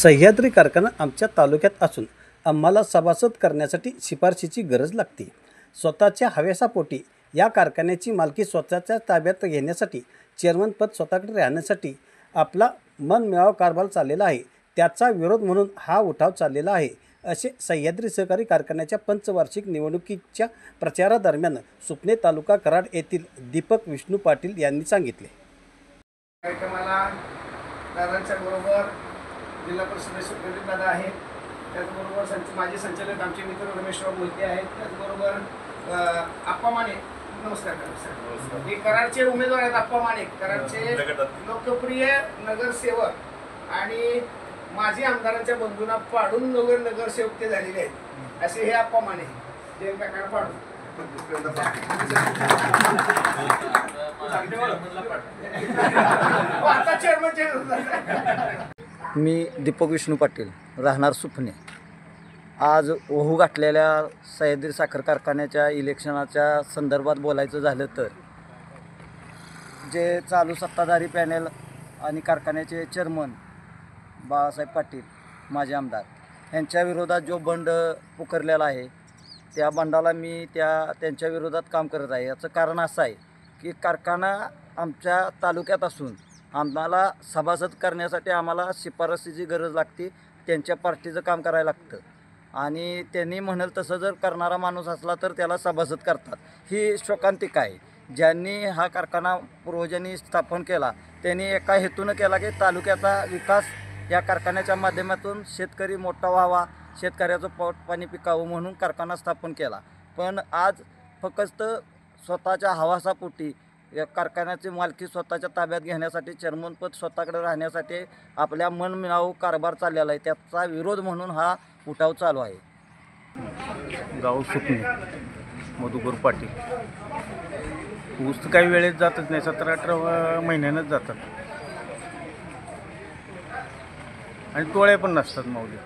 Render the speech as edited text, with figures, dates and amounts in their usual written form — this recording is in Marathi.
सह्याद्री कारखाना आमच्या तालुक्यात असून आम्हाला सभासद करण्यासाठी शिफारशीची गरज लागते. स्वतःच्या हव्यासापोटी या कारखान्याची मालकी स्वतःच्या ताब्यात घेण्यासाठी चेअरमनपद स्वतःकडे राहण्यासाठी आपला मनमिळावू कारभार चाललेला आहे. त्याचा विरोध म्हणून हा उठाव चाललेला आहे, असे सह्याद्री सहकारी कारखान्याच्या पंचवार्षिक निवडणुकीच्या प्रचारादरम्यान सुपणे तालुका कराड येथील दीपक विष्णू पाटील यांनी सांगितले. कार्यक्रमाला दादांच्या बरोबर जिल्हा परिषद सुप्रीम दादा आहेत, त्याचबरोबर माजी संचालक आमचे मित्र रमेशराव मोहिते आहेत, त्याचबरोबर आप्पा माने. नमस्कार सर. हे कराडचे उमेदवार आहेत. आप्पा माने कराडचे लोकप्रिय नगरसेवक आणि माजी आमदारांच्या बंधूंना पाडून नगरसेवक ते झालेले आहेत, असे हे आप्पा माने. ते काका पाडून आता चेअरमन. मी दीपक विष्णू पाटील, राहणार सुपणे. आज ओहू गाठलेल्या सह्याद्री साखर कारखान्याच्या इलेक्शनाच्या संदर्भात बोलायचं झालं तर जे चालू सत्ताधारी पॅनेल आणि कारखान्याचे चेअरमन बाळासाहेब पाटील माजी आमदार यांच्या विरोधात जो बंड पुकारलेला आहे, त्या बंडाला मी त्यांच्या विरोधात काम करत आहे. याचं कारण असं आहे की कारखाना आमच्या तालुक्यात असून आम्हाला सभासद करण्यासाठी आम्हाला शिफारसीची गरज लागते. त्यांच्या पार्टीचं काम करायला लागतं आणि त्यांनी म्हणाल तसं जर करणारा माणूस असला तर त्याला सभासद करतात. ही शोकांतिका आहे. ज्यांनी हा कारखाना पूर्वजांनी स्थापन केला त्यांनी एका हेतूनं केला की तालुक्याचा विकास या कारखान्याच्या माध्यमातून शेतकरी मोठा व्हावा, शेतकऱ्याचं पोट पाणी पिकावं म्हणून कारखाना स्थापन केला. पण आज फक्त स्वतःच्या हवासापोटी या कारखान्याची मालकी स्वतःच्या ताब्यात घेण्यासाठी चेअरमनपद स्वतःकडे राहण्यासाठी आपल्या मनमिळावू कारभार चाललेला आहे. त्याचा विरोध म्हणून हा उठाव चालू आहे. गाव सुपणे, मधुकर पाटील. ऊस काही वेळेत जातच नाही, 17-18 महिन्यानंच जातात आणि टोळ्या पण नसतात माऊली.